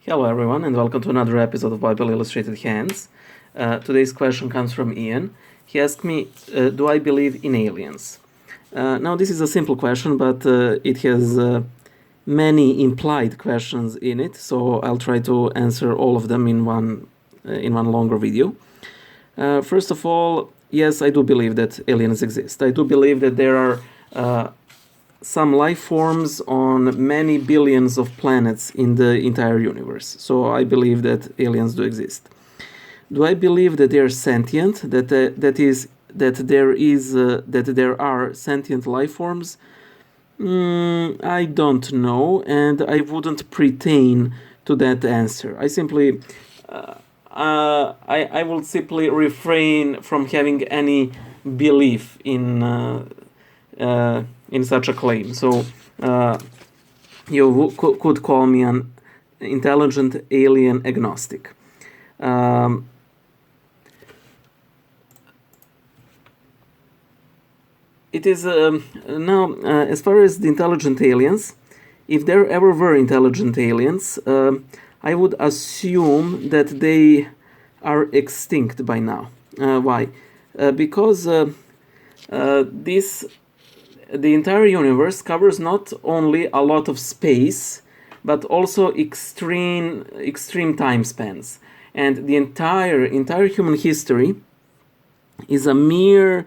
Hello everyone and welcome to another episode of Bible Illustrated Hands. Today's question comes from Ian. He asked me, do I believe in aliens? Now this is a simple question, but it has many implied questions in it, so I'll try to answer all of them in one longer video. First of all, yes, I do believe that aliens exist. I do believe that there are some life forms on many billions of planets in the entire universe. So I believe that aliens do exist. Do I believe that they are sentient? That there are sentient life forms? I don't know, and I wouldn't pertain to that answer. I will simply refrain from having any belief in such a claim. So you could call me an intelligent alien agnostic. It is now, as far as the intelligent aliens, if there ever were intelligent aliens, I would assume that they are extinct by now. Why? Because the entire universe covers not only a lot of space, but also extreme time spans, and the entire human history is a mere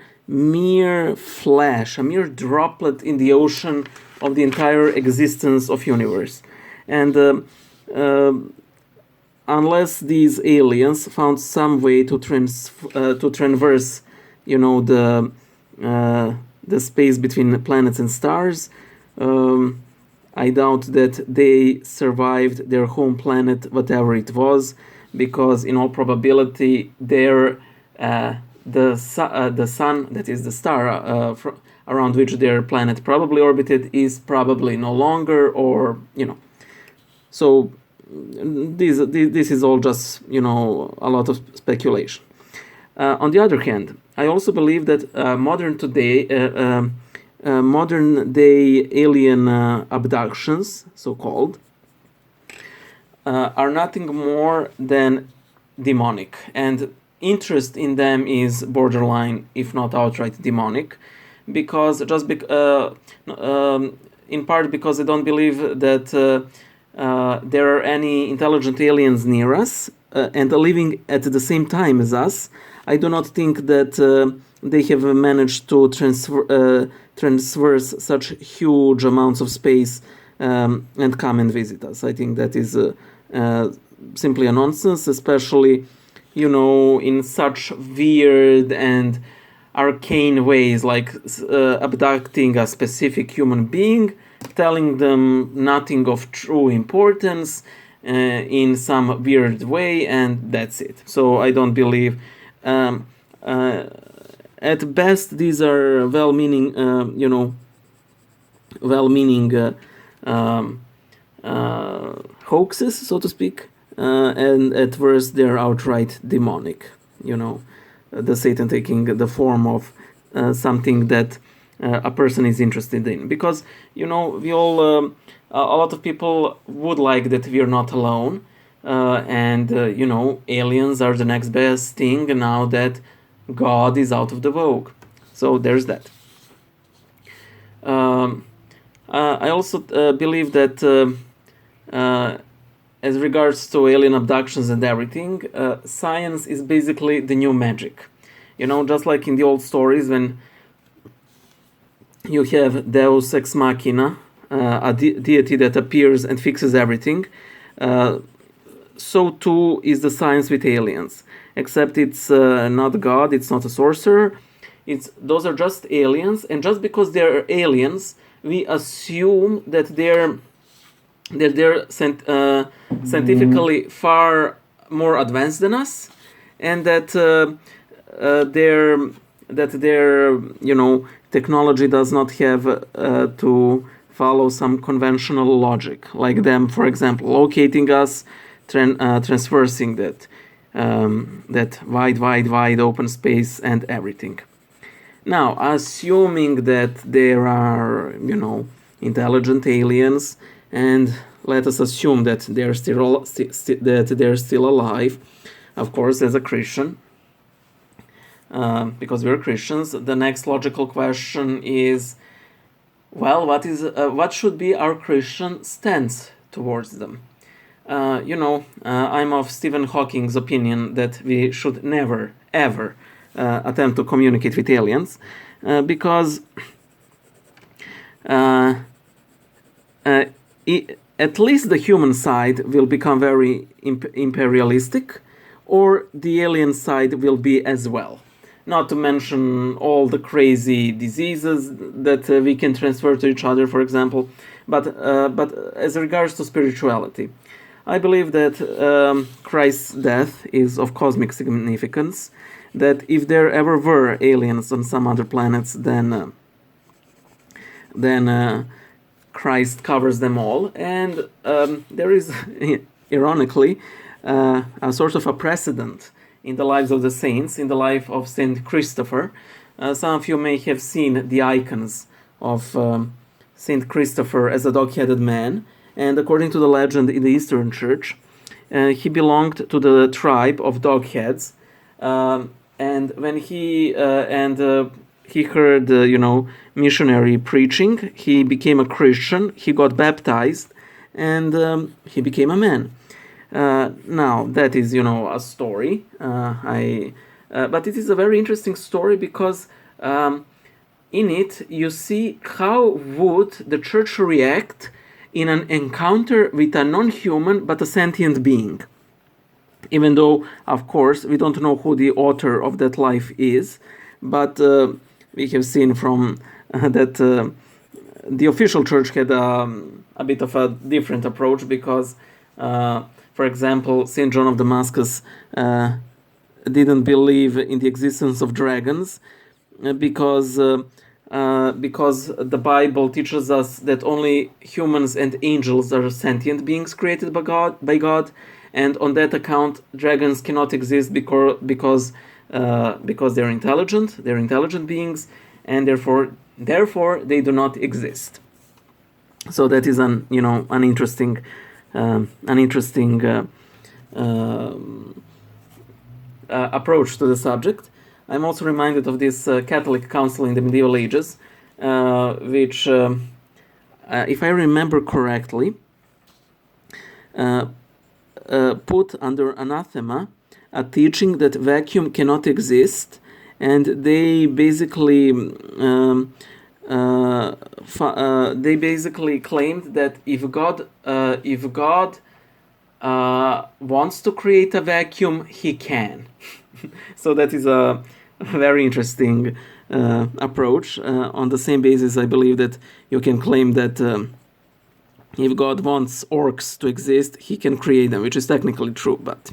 flash, a mere droplet in the ocean of the entire existence of universe. And unless these aliens found some way to traverse, the space between the planets and stars, I doubt that they survived their home planet, whatever it was, because in all probability the sun, that is the star around which their planet probably orbited, is probably no longer, or so this is all just a lot of speculation. On the other hand, I also believe that modern day alien abductions, so-called, are nothing more than demonic, and interest in them is borderline, if not outright demonic, because in part because I don't believe that there are any intelligent aliens near us and living at the same time as us. I do not think that they have managed to transverse such huge amounts of space and come and visit us. I think that is simply a nonsense, especially in such weird and arcane ways, like abducting a specific human being, telling them nothing of true importance in some weird way, and that's it. So I don't believe. At best, these are well-meaning hoaxes, so to speak, and at worst they're outright demonic. The Satan taking the form of something that a person is interested in, because we all a lot of people would like that we are not alone. And aliens are the next best thing now that God is out of the vogue. So there's that. I also believe that as regards to alien abductions and everything, science is basically the new magic. Just like in the old stories when you have Deus ex machina, a deity that appears and fixes everything. So too is the science with aliens, except it's not God, it's not a sorcerer. Those are just aliens, and just because they're aliens, we assume that they're scientifically far more advanced than us, and that their technology does not have to follow some conventional logic, like them, for example, locating us, transversing that wide open space and everything. Now, assuming that there are intelligent aliens and let us assume that they're still alive. Of course, as a Christian, because we're Christians, the next logical question is, well, what should be our Christian stance towards them? I'm of Stephen Hawking's opinion that we should never, ever attempt to communicate with aliens, because at least the human side will become very imperialistic, or the alien side will be as well. Not to mention all the crazy diseases that we can transfer to each other, for example. But as regards to spirituality, I believe that Christ's death is of cosmic significance. That if there ever were aliens on some other planets, then Christ covers them all, and there is, ironically, a sort of a precedent in the lives of the saints, in the life of Saint Christopher. Some of you may have seen the icons of Saint Christopher as a dog-headed man, and according to the legend in the Eastern Church, he belonged to the tribe of dog-heads, and when he heard, missionary preaching, he became a Christian, he got baptized, and he became a man. Now, that is, a story, but it is a very interesting story because in it you see how would the church react in an encounter with a non-human but a sentient being. Even though, of course, we don't know who the author of that life is, but we have seen from that the official church had a bit of a different approach because, for example, St. John of Damascus didn't believe in the existence of dragons because the Bible teaches us that only humans and angels are sentient beings created by God, and on that account, dragons cannot exist because they're intelligent beings, and therefore they do not exist. So that is an interesting approach to the subject. I'm also reminded of this Catholic council in the medieval ages, which, if I remember correctly, put under anathema a teaching that vacuum cannot exist, and they basically claimed that if God wants to create a vacuum, he can. So that is a very interesting approach. On the same basis, I believe that you can claim that if God wants orcs to exist, he can create them, which is technically true, but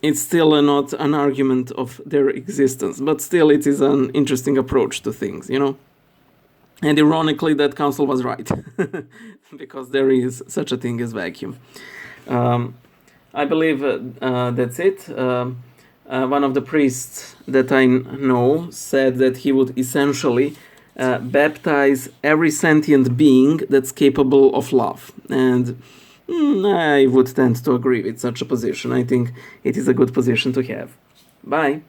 it's still not an argument of their existence, but still it is an interesting approach to things, And ironically, that council was right, because there is such a thing as vacuum. I believe that's it. One of the priests that I know said that he would essentially baptize every sentient being that's capable of love. And I would tend to agree with such a position. I think it is a good position to have. Bye.